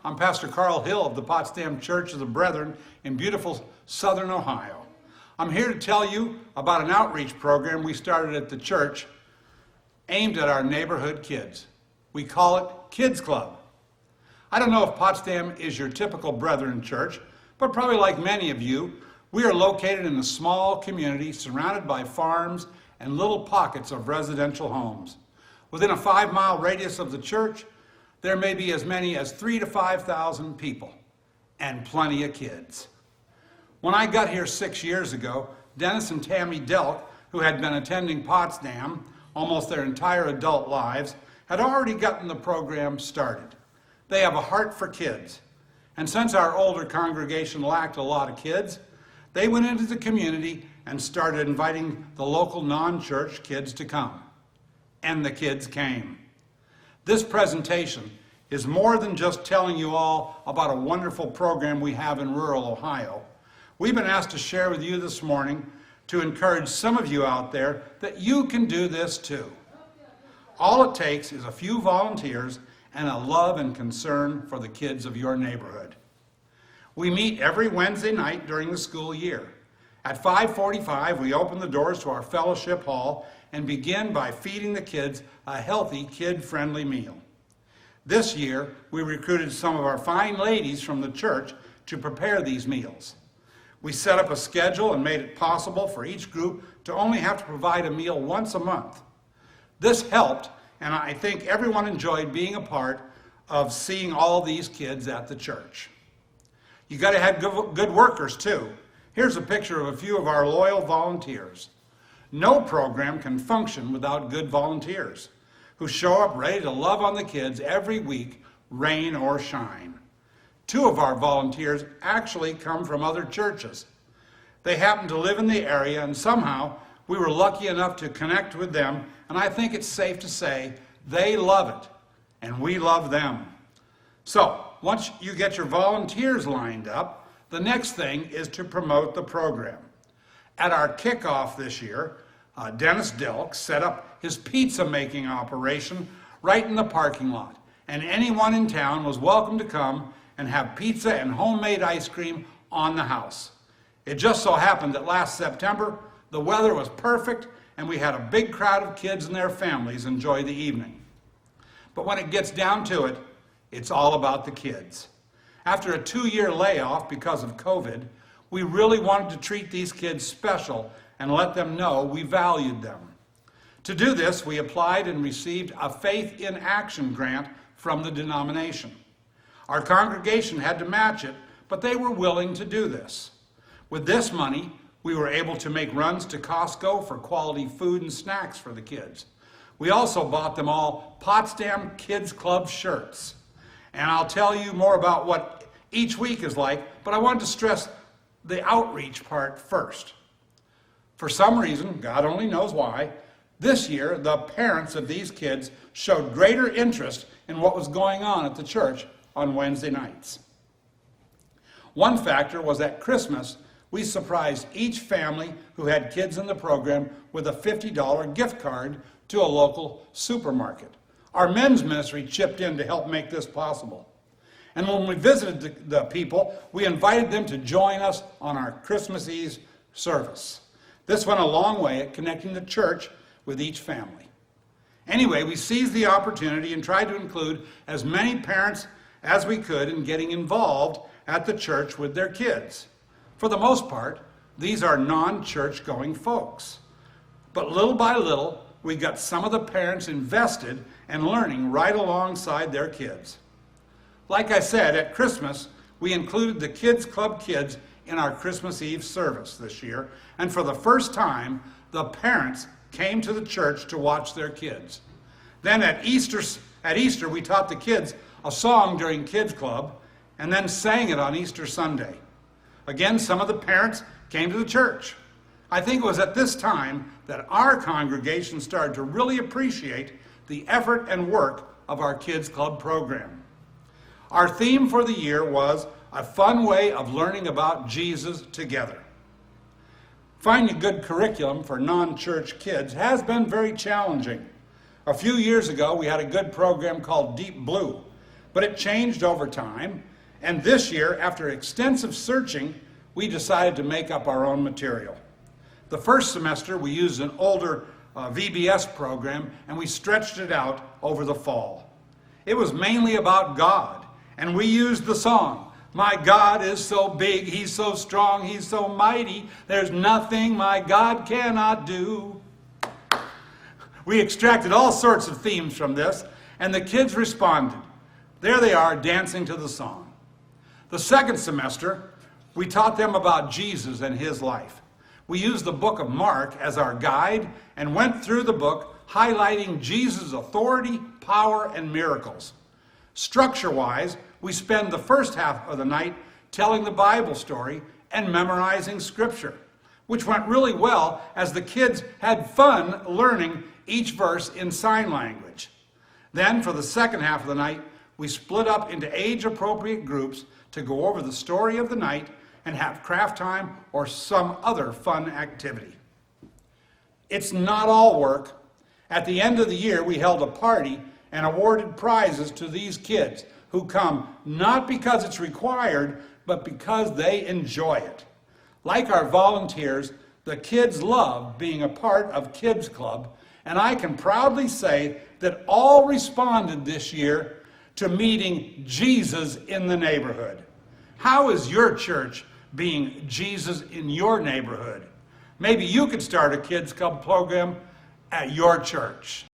I'm Pastor Carl Hill of the Potsdam Church of the Brethren in beautiful southern Ohio. I'm here to tell you about an outreach program we started at the church aimed at our neighborhood kids. We call it Kids Club. I don't know if Potsdam is your typical Brethren church, but probably like many of you, we are located in a small community surrounded by farms and little pockets of residential homes. Within a 5-mile radius of the church, there may be as many as 3,000 to 5,000 people, and plenty of kids. When I got here 6 years ago, Dennis and Tammy Delk, who had been attending Potsdam almost their entire adult lives, had already gotten the program started. They have a heart for kids, and since our older congregation lacked a lot of kids, they went into the community and started inviting the local non-church kids to come. And the kids came. This presentation is more than just telling you all about a wonderful program we have in rural Ohio. We've been asked to share with you this morning to encourage some of you out there that you can do this too. All it takes is a few volunteers and a love and concern for the kids of your neighborhood. We meet every Wednesday night during the school year. At 5:45, we open the doors to our fellowship hall and begin by feeding the kids a healthy, kid-friendly meal. This year, we recruited some of our fine ladies from the church to prepare these meals. We set up a schedule and made it possible for each group to only have to provide a meal once a month. This helped, and I think everyone enjoyed being a part of seeing all these kids at the church. You got to have good workers too. Here's a picture of a few of our loyal volunteers. No program can function without good volunteers who show up ready to love on the kids every week, rain or shine. 2 of our volunteers actually come from other churches. They happen to live in the area, and somehow we were lucky enough to connect with them, and I think it's safe to say they love it, and we love them. So, once you get your volunteers lined up, the next thing is to promote the program. At our kickoff this year, Dennis Delk set up his pizza making operation right in the parking lot, and anyone in town was welcome to come and have pizza and homemade ice cream on the house. It just so happened that last September, the weather was perfect and we had a big crowd of kids and their families enjoy the evening. But when it gets down to it, it's all about the kids. After a 2-year layoff because of COVID, we really wanted to treat these kids special and let them know we valued them. To do this, we applied and received a Faith in Action grant from the denomination. Our congregation had to match it, but they were willing to do this. With this money, we were able to make runs to Costco for quality food and snacks for the kids. We also bought them all Potsdam Kids Club shirts. And I'll tell you more about what each week is like, but I wanted to stress the outreach part first. For some reason, God only knows why, this year the parents of these kids showed greater interest in what was going on at the church on Wednesday nights. One factor was at Christmas, we surprised each family who had kids in the program with a $50 gift card to a local supermarket. Our men's ministry chipped in to help make this possible. And when we visited the people, we invited them to join us on our Christmas Eve service. This went a long way at connecting the church with each family. Anyway, we seized the opportunity and tried to include as many parents as we could in getting involved at the church with their kids. For the most part, these are non-church going folks. But little by little, we got some of the parents invested and learning right alongside their kids. Like I said, at Christmas, we included the Kids Club kids in our Christmas Eve service this year, and for the first time, the parents came to the church to watch their kids. Then at Easter, we taught the kids a song during Kids Club, and then sang it on Easter Sunday. Again, some of the parents came to the church. I think it was at this time that our congregation started to really appreciate the effort and work of our Kids Club program. Our theme for the year was a fun way of learning about Jesus together. Finding a good curriculum for non-church kids has been very challenging. A few years ago, we had a good program called Deep Blue. but it changed over time. And this year, after extensive searching, we decided to make up our own material. The first semester, we used an older VBS program, and we stretched it out over the fall. It was mainly about God, and we used the song, "My God is so big, He's so strong, He's so mighty, there's nothing my God cannot do." We extracted all sorts of themes from this, and the kids responded. There they are, dancing to the song. The second semester, we taught them about Jesus and His life. We used the book of Mark as our guide and went through the book highlighting Jesus' authority, power, and miracles. Structure-wise, we spend the first half of the night telling the Bible story and memorizing Scripture, which went really well as the kids had fun learning each verse in sign language. Then, for the second half of the night, we split up into age-appropriate groups to go over the story of the night and have craft time or some other fun activity. It's not all work. At the end of the year, we held a party and awarded prizes to these kids who come not because it's required, but because they enjoy it. Like our volunteers, the kids love being a part of Kids Club, and I can proudly say that all responded this year to meeting Jesus in the neighborhood. How is your church being Jesus in your neighborhood? Maybe you could start a Kids Club program at your church.